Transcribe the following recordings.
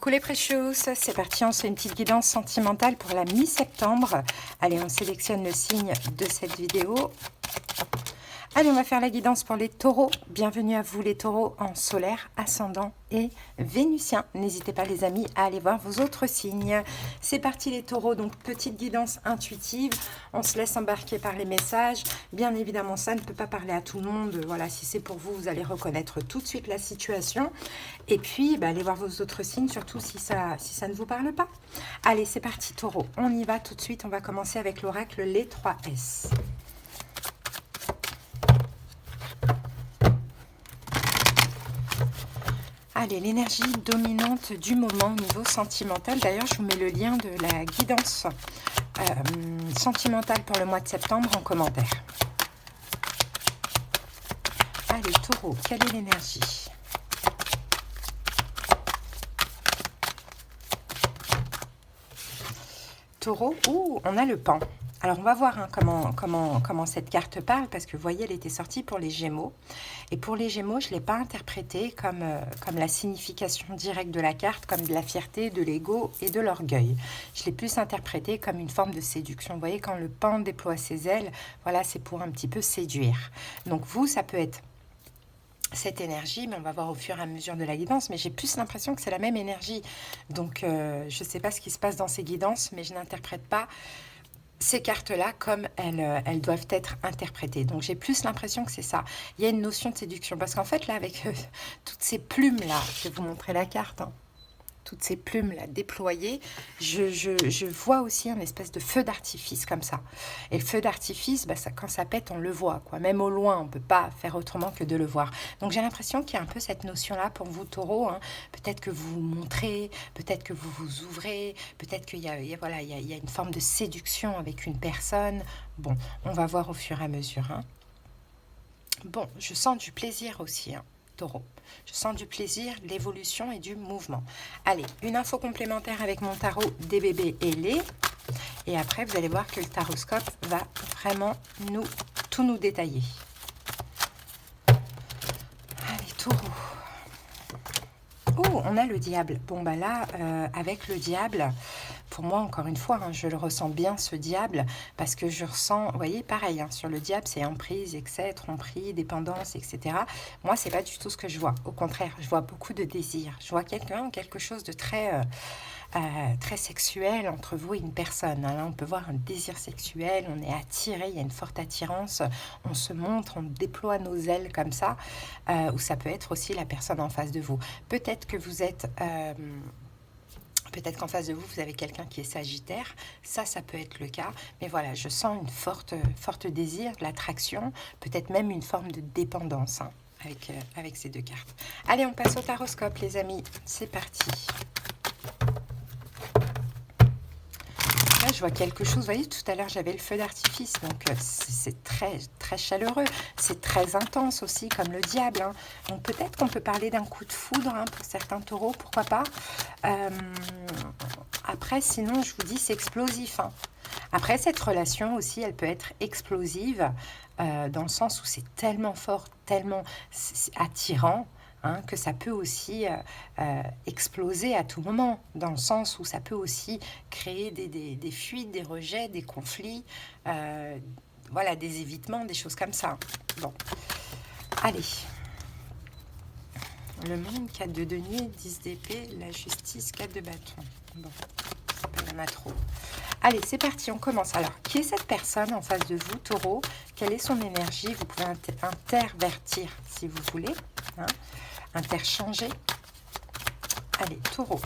Coucou les precious, c'est parti, on se fait une petite guidance sentimentale pour la mi-septembre. Allez, on sélectionne le signe de cette vidéo. Allez, on va faire la guidance pour les taureaux. Bienvenue à vous les taureaux en solaire, ascendant et vénusien. N'hésitez pas les amis à aller voir vos autres signes. C'est parti les taureaux, donc petite guidance intuitive. On se laisse embarquer par les messages. Bien évidemment, ça ne peut pas parler à tout le monde. Voilà, si c'est pour vous, vous allez reconnaître tout de suite la situation. Et puis, allez voir vos autres signes, surtout si ça ne vous parle pas. Allez, c'est parti taureau. On y va tout de suite. On va commencer avec l'oracle les 3S. Allez, l'énergie dominante du moment au niveau sentimental. D'ailleurs, je vous mets le lien de la guidance sentimentale pour le mois de septembre en commentaire. Allez, taureau, quelle est l'énergie? Taureau, on a le pan. Alors, on va voir hein, comment cette carte parle, parce que vous voyez, elle était sortie pour les Gémeaux. Et pour les Gémeaux, je ne l'ai pas interprétée comme la signification directe de la carte, comme de la fierté, de l'ego et de l'orgueil. Je l'ai plus interprétée comme une forme de séduction. Vous voyez, quand le pan déploie ses ailes, voilà, c'est pour un petit peu séduire. Donc vous, ça peut être cette énergie, mais on va voir au fur et à mesure de la guidance, mais j'ai plus l'impression que c'est la même énergie. Donc, je ne sais pas ce qui se passe dans ces guidances, mais je n'interprète pas ces cartes-là comme elles doivent être interprétées. Donc, j'ai plus l'impression que c'est ça. Il y a une notion de séduction. Parce qu'en fait, là, avec toutes ces plumes-là, je vais vous montrer la carte, hein, toutes ces plumes-là déployées, je vois aussi un espèce de feu d'artifice comme ça. Et le feu d'artifice, quand ça pète, on le voit, quoi. Même au loin, on ne peut pas faire autrement que de le voir. Donc j'ai l'impression qu'il y a un peu cette notion-là pour vous, taureaux. Hein. Peut-être que vous vous montrez, peut-être que vous vous ouvrez, peut-être qu'il y a une forme de séduction avec une personne. Bon, on va voir au fur et à mesure. Hein. Bon, je sens du plaisir aussi, hein. Taureau. Je sens du plaisir, de l'évolution et du mouvement. Allez, une info complémentaire avec mon tarot des bébés ailés. Et après, vous allez voir que le taroscope va vraiment tout nous détailler. Allez, taureau. Oh, on a le diable. Bon, là, avec le diable, pour moi, encore une fois, hein, je le ressens bien, ce diable, parce que je ressens, vous voyez, pareil, hein, sur le diable, c'est emprise, excès, tromperie, dépendance, etc. Moi, c'est pas du tout ce que je vois. Au contraire, je vois beaucoup de désir. Je vois quelque chose de très sexuel entre vous et une personne. Hein. Là, on peut voir un désir sexuel, on est attiré, il y a une forte attirance, on se montre, on déploie nos ailes comme ça, ou ça peut être aussi la personne en face de vous. Peut-être que vous êtes... Peut-être qu'en face de vous, vous avez quelqu'un qui est sagittaire. Ça peut être le cas. Mais voilà, je sens une forte désir, de l'attraction, peut-être même une forme de dépendance hein, avec ces deux cartes. Allez, on passe au taroscope, les amis. C'est parti. Là, je vois quelque chose. Vous voyez, tout à l'heure, j'avais le feu d'artifice. Donc, c'est très, très chaleureux. C'est très intense aussi, comme le diable. Hein. Donc, peut-être qu'on peut parler d'un coup de foudre hein, pour certains taureaux. Pourquoi pas après, sinon, je vous dis, c'est explosif. Hein. Après, cette relation aussi, elle peut être explosive dans le sens où c'est tellement fort, tellement attirant. Hein, que ça peut aussi exploser à tout moment, dans le sens où ça peut aussi créer des fuites, des rejets, des conflits, voilà, des évitements, des choses comme ça. Bon, allez. Le monde, 4 de denier, 10 d'épée, la justice, 4 de bâton. Bon, il y en a trop. Allez, c'est parti, on commence. Alors, qui est cette personne en face de vous, taureau? Quelle est son énergie? Vous pouvez intervertir si vous voulez. Hein, interchanger. Allez, taureau.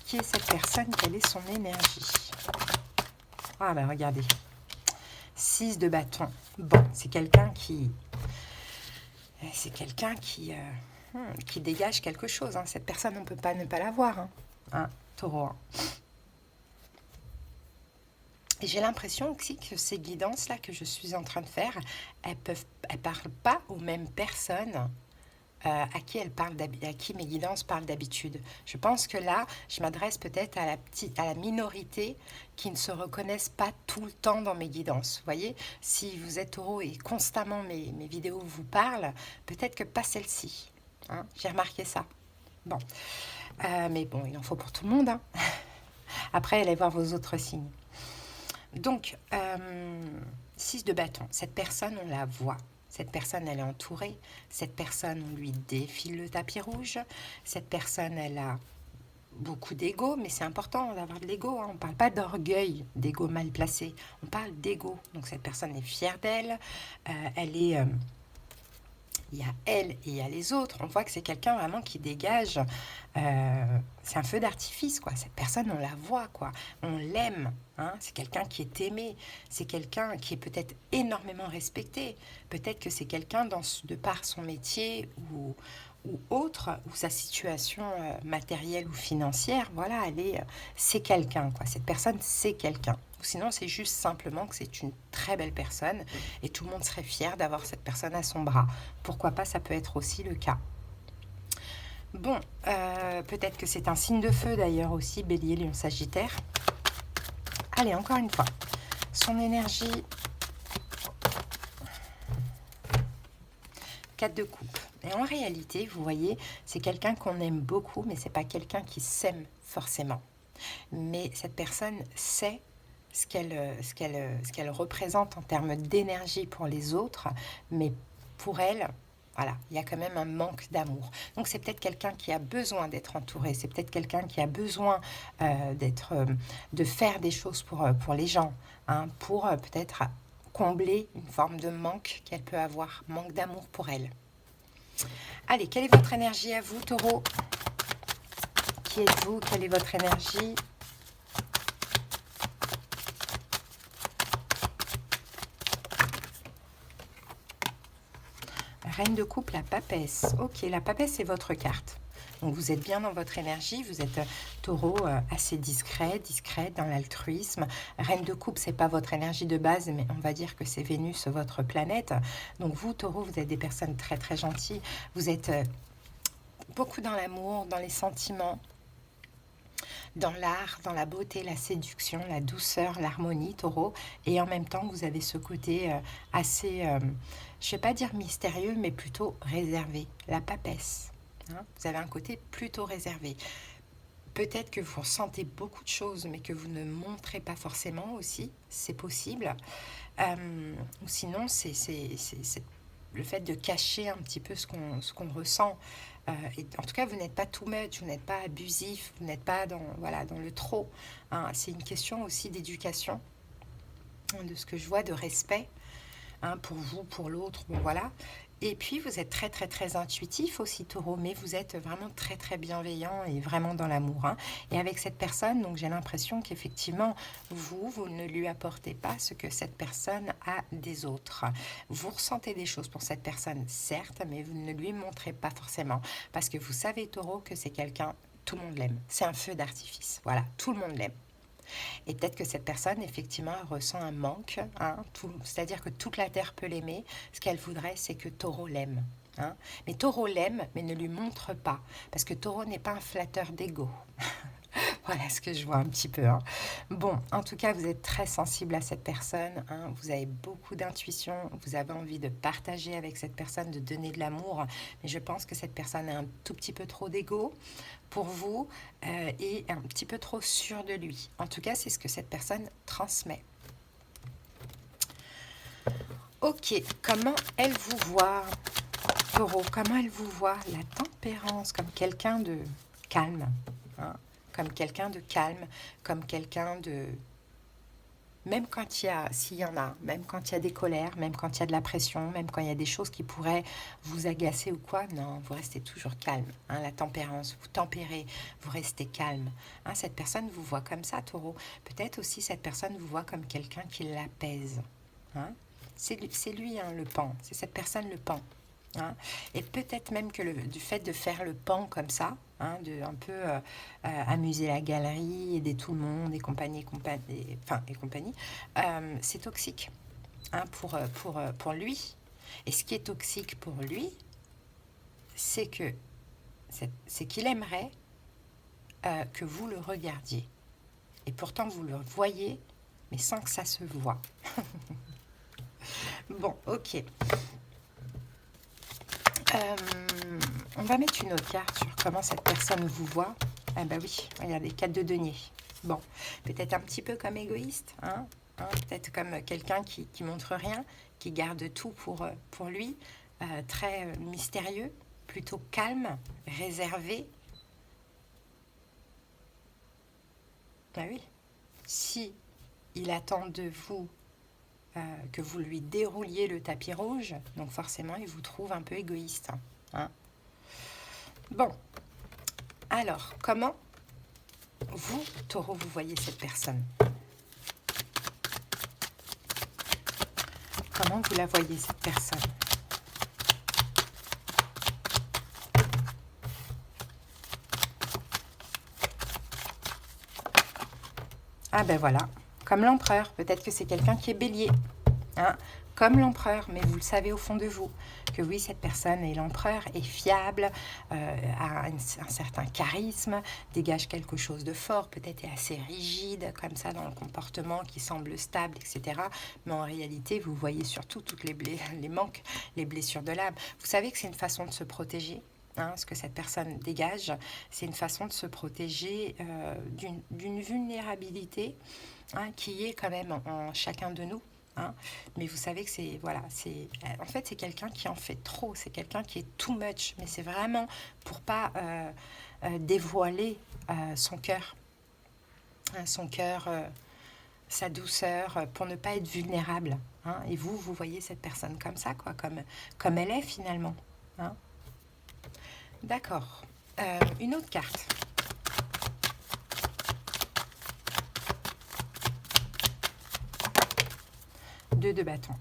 Qui est cette personne? Quelle est son énergie? Ah ben regardez. 6 de bâton. Bon, c'est quelqu'un qui... C'est quelqu'un qui dégage quelque chose. Hein. Cette personne, on ne peut pas ne pas la voir. Hein. Hein, taureau. Hein. Et j'ai l'impression aussi que ces guidances-là que je suis en train de faire, elles parlent pas aux mêmes personnes à qui mes guidances parlent d'habitude. Je pense que là, je m'adresse peut-être à la minorité qui ne se reconnaissent pas tout le temps dans mes guidances. Vous voyez, si vous êtes taureau et constamment mes vidéos vous parlent, peut-être que pas celle-ci. Hein, j'ai remarqué ça. Bon, mais bon, il en faut pour tout le monde. Hein. Après, allez voir vos autres signes. Donc, 6 de bâton. Cette personne, on la voit. Cette personne, elle est entourée. Cette personne, on lui défile le tapis rouge. Cette personne, elle a beaucoup d'ego, mais c'est important d'avoir de l'ego. Hein. On ne parle pas d'orgueil, d'ego mal placé. On parle d'ego. Donc, cette personne est fière d'elle. Elle est... il y a elle et il y a les autres. On voit que c'est quelqu'un vraiment qui dégage. C'est un feu d'artifice, quoi. Cette personne, on la voit, quoi. On l'aime. Hein. C'est quelqu'un qui est aimé. C'est quelqu'un qui est peut-être énormément respecté. Peut-être que c'est quelqu'un, de par son métier ou autre, ou sa situation matérielle ou financière, voilà, c'est quelqu'un, quoi. Cette personne, c'est quelqu'un. Sinon, c'est juste simplement que c'est une très belle personne et tout le monde serait fier d'avoir cette personne à son bras. Pourquoi pas, ça peut être aussi le cas. Bon, peut-être que c'est un signe de feu d'ailleurs aussi, Bélier, Lion, Sagittaire. Allez, encore une fois. Son énergie. 4 de coupe. Et en réalité, vous voyez, c'est quelqu'un qu'on aime beaucoup, mais c'est pas quelqu'un qui s'aime forcément. Mais cette personne sait ce qu'elle représente en termes d'énergie pour les autres, mais pour elle, voilà, il y a quand même un manque d'amour. Donc c'est peut-être quelqu'un qui a besoin d'être entouré, c'est peut-être quelqu'un qui a besoin de faire des choses pour les gens, hein, pour peut-être combler une forme de manque qu'elle peut avoir, manque d'amour pour elle. Allez, quelle est votre énergie à vous, Taureau? Qui êtes-vous? Quelle est votre énergie? Reine de coupe, la papesse. Ok, la papesse, c'est votre carte. Donc vous êtes bien dans votre énergie, vous êtes Taureau assez discret dans l'altruisme. Reine de coupe, c'est pas votre énergie de base, mais on va dire que c'est Vénus, votre planète. Donc vous, Taureau, vous êtes des personnes très très gentilles. Vous êtes beaucoup dans l'amour, dans les sentiments, dans l'art, dans la beauté, la séduction, la douceur, l'harmonie, Taureau. Et en même temps, vous avez ce côté assez, je ne vais pas dire mystérieux, mais plutôt réservé, la papesse. Hein, vous avez un côté plutôt réservé. Peut-être que vous ressentez beaucoup de choses, mais que vous ne montrez pas forcément aussi, c'est possible. Ou sinon, c'est le fait de cacher un petit peu ce qu'on ressent. Et en tout cas, vous n'êtes pas too much, vous n'êtes pas abusif, vous n'êtes pas dans le trop. Hein. C'est une question aussi d'éducation, de ce que je vois, de respect, hein, pour vous, pour l'autre, bon, voilà. Et puis, vous êtes très, très, très intuitif aussi, Taureau, mais vous êtes vraiment très, très bienveillant et vraiment dans l'amour. Hein. Et avec cette personne, donc j'ai l'impression qu'effectivement, vous ne lui apportez pas ce que cette personne a des autres. Vous ressentez des choses pour cette personne, certes, mais vous ne lui montrez pas forcément. Parce que vous savez, Taureau, que c'est quelqu'un, tout le monde l'aime. C'est un feu d'artifice, voilà, tout le monde l'aime. Et peut-être que cette personne, effectivement, ressent un manque. Hein, c'est-à-dire que toute la Terre peut l'aimer. Ce qu'elle voudrait, c'est que Taureau l'aime. Hein. Mais Taureau l'aime, mais ne lui montre pas. Parce que Taureau n'est pas un flatteur d'ego. Voilà ce que je vois un petit peu. Hein. Bon, en tout cas, vous êtes très sensible à cette personne. Hein. Vous avez beaucoup d'intuition. Vous avez envie de partager avec cette personne, de donner de l'amour. Mais je pense que cette personne a un tout petit peu trop d'ego pour vous et un petit peu trop sûre de lui. En tout cas, c'est ce que cette personne transmet. Ok, comment elle vous voit, Taureau? Comment elle vous voit? La tempérance, comme quelqu'un de calme. Hein, comme quelqu'un de calme, comme quelqu'un de... Même quand il y a, s'il y en a, même quand il y a des colères, même quand il y a de la pression, même quand il y a des choses qui pourraient vous agacer ou quoi, non, vous restez toujours calme. Hein, la tempérance, vous tempérez, vous restez calme. Hein, cette personne vous voit comme ça, Taureau. Peut-être aussi cette personne vous voit comme quelqu'un qui l'apaise. Hein, c'est lui, hein, le pan. C'est cette personne, le pan. Hein. Et peut-être même que du fait de faire le pan comme ça, hein, de un peu amuser la galerie, aider tout le monde et compagnie, c'est toxique, hein, pour lui. Et ce qui est toxique pour lui, c'est qu'il aimerait que vous le regardiez. Et pourtant, vous le voyez, mais sans que ça se voie. Bon, ok. On va mettre une autre carte sur comment cette personne vous voit. Ah bah oui, regardez, 4 de denier. Bon, peut-être un petit peu comme égoïste, hein, peut-être comme quelqu'un qui montre rien, qui garde tout pour lui, très mystérieux, plutôt calme, réservé. Ah oui, si il attend de vous que vous lui dérouliez le tapis rouge, donc forcément il vous trouve un peu égoïste. Hein. Bon, alors comment vous, Taureau, vous voyez cette personne? Comment vous la voyez cette personne? Ah ben voilà, comme l'empereur, peut-être que c'est quelqu'un qui est bélier, hein, comme l'empereur, mais vous le savez au fond de vous, que oui, cette personne est l'empereur, est fiable, a un certain charisme, dégage quelque chose de fort, peut-être est assez rigide, comme ça, dans le comportement, qui semble stable, etc. Mais en réalité, vous voyez surtout toutes les manques, les blessures de l'âme. Vous savez que c'est une façon de se protéger. Hein, ce que cette personne dégage, c'est une façon de se protéger d'une vulnérabilité qui est quand même en chacun de nous. Hein. Mais vous savez que c'est voilà, en fait c'est quelqu'un qui en fait trop, c'est quelqu'un qui est too much, mais c'est vraiment pour pas dévoiler son cœur, sa douceur, pour ne pas être vulnérable. Hein. Et vous voyez cette personne comme ça, quoi, comme elle est finalement. Hein. D'accord. Une autre carte. Deux de bâton.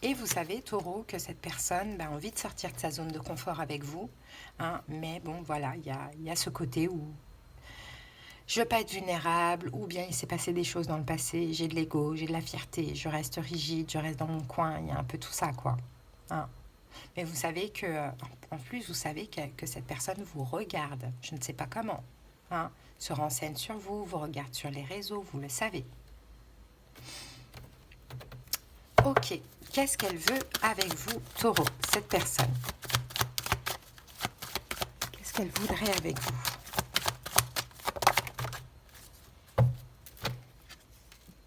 Et vous savez, Taureau, que cette personne a envie de sortir de sa zone de confort avec vous. Hein, mais bon, voilà, il y a ce côté où je ne veux pas être vulnérable, ou bien il s'est passé des choses dans le passé, j'ai de l'ego, j'ai de la fierté, je reste rigide, je reste dans mon coin, il y a un peu tout ça, quoi. Hein. Mais vous savez que, en plus, vous savez que cette personne vous regarde, je ne sais pas comment, hein, se renseigne sur vous, vous regarde sur les réseaux, vous le savez. Ok, qu'est-ce qu'elle veut avec vous, Taureau, cette personne? Qu'est-ce qu'elle voudrait avec vous?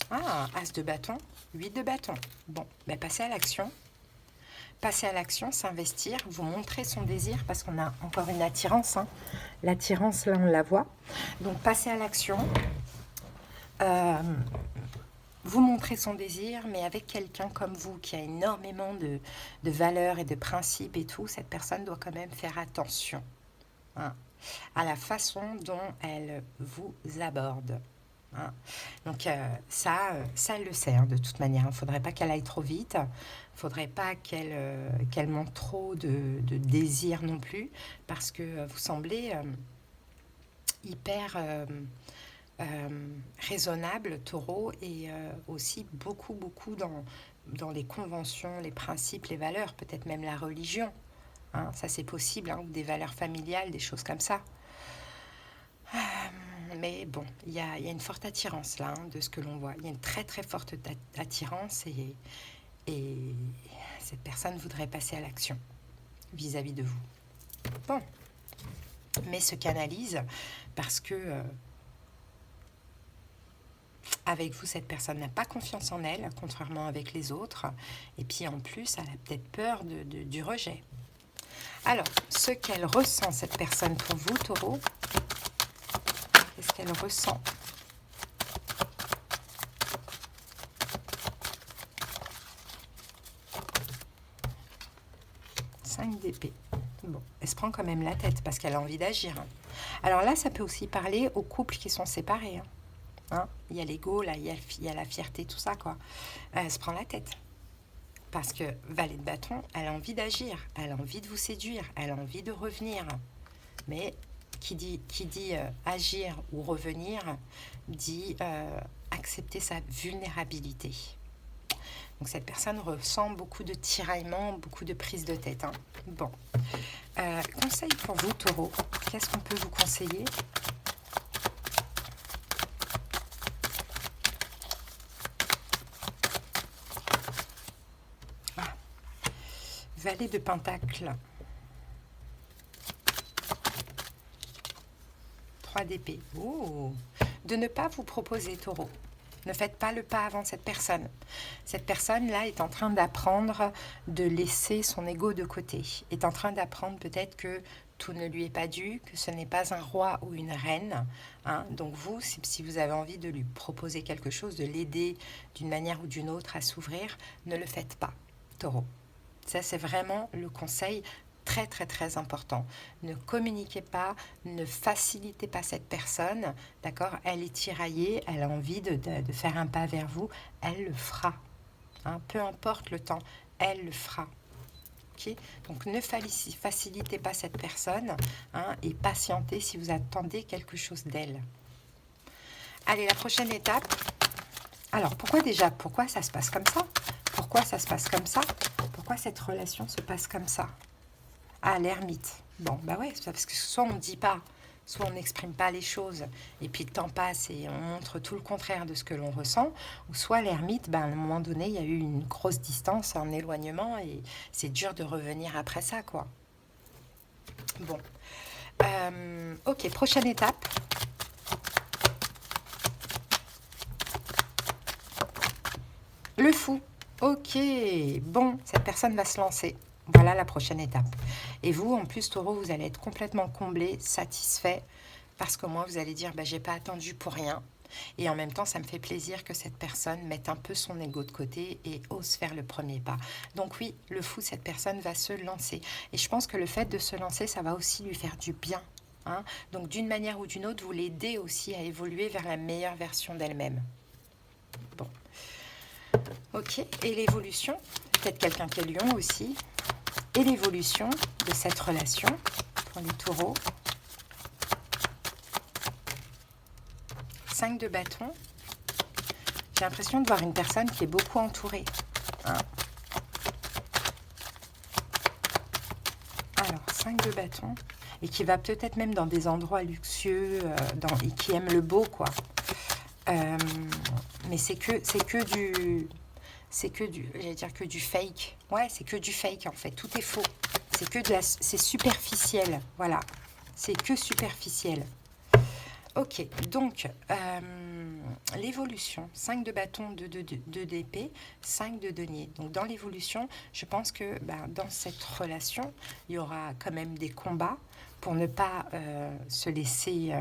Ah, As de bâton, 8 de bâton. Bon, ben passez à l'action. Passer à l'action, s'investir, vous montrer son désir, parce qu'on a encore une attirance. Hein. L'attirance, là, on la voit. Donc, passer à l'action. Vous montrez son désir, mais avec quelqu'un comme vous, qui a énormément de valeurs et de principes et tout, cette personne doit quand même faire attention hein, à la façon dont elle vous aborde. Hein. Donc ça, elle le sait hein, de toute manière. Il ne faudrait pas qu'elle aille trop vite. Il ne faudrait pas qu'elle montre trop de désir non plus. Parce que vous semblez hyper raisonnable, Taureau, et aussi beaucoup dans les conventions, les principes, les valeurs, peut-être même la religion. Hein, ça c'est possible, hein, ou des valeurs familiales, des choses comme ça. Mais bon, il y a une forte attirance là, hein, de ce que l'on voit. Il y a une très très forte attirance et cette personne voudrait passer à l'action vis-à-vis de vous. Bon, mais se canalise parce que avec vous, cette personne n'a pas confiance en elle, contrairement avec les autres. Et puis en plus, elle a peut-être peur du rejet. Alors, ce qu'elle ressent, cette personne pour vous, Taureau, qu'est-ce qu'elle ressent? Cinq d'épée. Bon, elle se prend quand même la tête parce qu'elle a envie d'agir. Alors là, ça peut aussi parler aux couples qui sont séparés. Hein, il y a l'ego, là, il y a la fierté, tout ça, quoi. Elle se prend la tête. Parce que Valet de bâton, elle a envie d'agir, elle a envie de vous séduire, elle a envie de revenir. Mais qui dit agir ou revenir, dit accepter sa vulnérabilité. Donc cette personne ressent beaucoup de tiraillements, beaucoup de prise de tête. Hein. Bon. Conseil pour vous, Taureau. Qu'est-ce qu'on peut vous conseiller ? Valet de Pentacle. 3 d'épée. Oh. De ne pas vous proposer, Taureau. Ne faites pas le pas avant cette personne. Cette personne-là est en train d'apprendre de laisser son ego de côté. Est en train d'apprendre peut-être que tout ne lui est pas dû, que ce n'est pas un roi ou une reine. Hein. Donc vous, si vous avez envie de lui proposer quelque chose, de l'aider d'une manière ou d'une autre à s'ouvrir, ne le faites pas, Taureau. Ça, c'est vraiment le conseil très, très, très important. Ne communiquez pas, ne facilitez pas cette personne, d'accord? Elle est tiraillée, elle a envie de faire un pas vers vous, elle le fera. Hein. Peu importe le temps, elle le fera. Okay. Donc ne facilitez pas cette personne, hein, et patientez si vous attendez quelque chose d'elle. Allez, la prochaine étape. Alors, pourquoi ça se passe comme ça? Pourquoi ça se passe comme ça? Pourquoi cette relation se passe comme ça? Ah, l'ermite. Bon, bah ouais, c'est parce que soit on ne dit pas, soit on n'exprime pas les choses, et puis le temps passe et on montre tout le contraire de ce que l'on ressent, ou soit l'ermite, à un moment donné, il y a eu une grosse distance, un éloignement, et c'est dur de revenir après ça, quoi. Bon. Ok, prochaine étape. Le fou. Ok, bon, cette personne va se lancer. Voilà la prochaine étape. Et vous, en plus, Taureau, vous allez être complètement comblé, satisfait, parce que moi, vous allez dire, j'ai pas attendu pour rien. Et en même temps, ça me fait plaisir que cette personne mette un peu son ego de côté et ose faire le premier pas. Donc oui, le fou, cette personne va se lancer. Et je pense que le fait de se lancer, ça va aussi lui faire du bien. Hein. Donc d'une manière ou d'une autre, vous l'aidez aussi à évoluer vers la meilleure version d'elle-même. Bon. Ok, et l'évolution, peut-être quelqu'un qui est lion aussi, et l'évolution de cette relation pour les taureaux. 5 de bâton. J'ai l'impression de voir une personne qui est beaucoup entourée. Hein. Alors, 5 de bâton, et qui va peut-être même dans des endroits luxueux, et qui aime le beau, quoi. Mais c'est que du... j'allais dire que du fake. Ouais, c'est que du fake en fait. Tout est faux. C'est superficiel. Voilà. C'est que superficiel. Ok, donc l'évolution, 5 de bâton, 2 d'épée, 5 de denier. Donc dans l'évolution, je pense que dans cette relation, il y aura quand même des combats pour ne pas se laisser...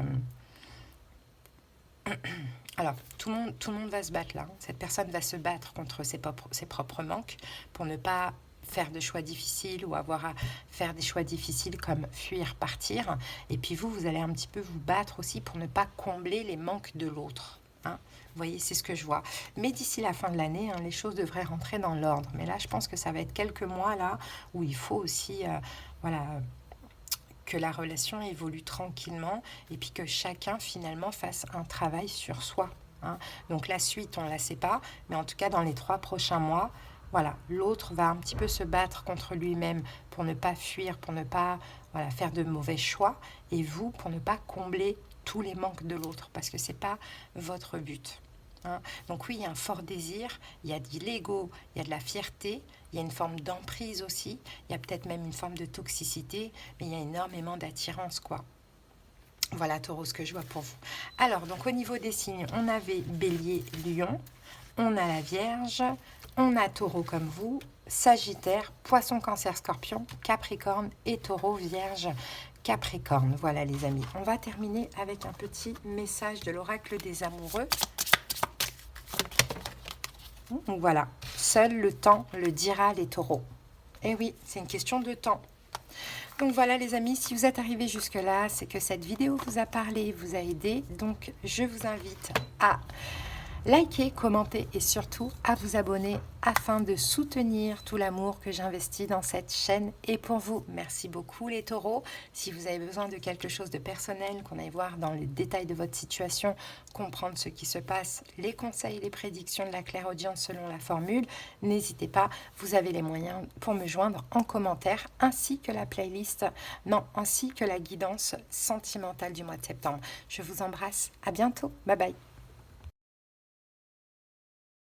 Alors, tout le monde va se battre là. Cette personne va se battre contre ses propres manques pour ne pas faire de choix difficiles ou avoir à faire des choix difficiles comme fuir, partir. Et puis vous allez un petit peu vous battre aussi pour ne pas combler les manques de l'autre. Hein. Vous voyez, c'est ce que je vois. Mais d'ici la fin de l'année, les choses devraient rentrer dans l'ordre. Mais là, je pense que ça va être quelques mois là où il faut aussi... que la relation évolue tranquillement et puis que chacun finalement fasse un travail sur soi. Hein. Donc la suite, on ne la sait pas, mais en tout cas dans les 3 prochains mois, voilà, l'autre va un petit peu se battre contre lui-même pour ne pas fuir, pour ne pas faire de mauvais choix, et vous pour ne pas combler tous les manques de l'autre, parce que ce n'est pas votre but. Hein. Donc oui, il y a un fort désir, il y a de l'ego, il y a de la fierté, il y a une forme d'emprise aussi, il y a peut-être même une forme de toxicité, mais il y a énormément d'attirance, quoi. Voilà, Taureau, ce que je vois pour vous. Alors, donc au niveau des signes, on avait Bélier, Lion, on a la Vierge, on a Taureau comme vous, Sagittaire, Poisson, Cancer, Scorpion, Capricorne et Taureau, Vierge, Capricorne. Voilà les amis, on va terminer avec un petit message de l'oracle des amoureux. Donc voilà, seul le temps le dira les taureaux. Et oui, c'est une question de temps. Donc voilà les amis, si vous êtes arrivés jusque-là, c'est que cette vidéo vous a parlé, vous a aidé. Donc je vous invite à liker, commenter et surtout à vous abonner afin de soutenir tout l'amour que j'investis dans cette chaîne et pour vous. Merci beaucoup les taureaux. Si vous avez besoin de quelque chose de personnel, qu'on aille voir dans les détails de votre situation, comprendre ce qui se passe, les conseils, les prédictions de la clairaudience selon la formule, n'hésitez pas, vous avez les moyens pour me joindre en commentaire ainsi que la playlist, ainsi que la guidance sentimentale du mois de septembre. Je vous embrasse, à bientôt, bye bye.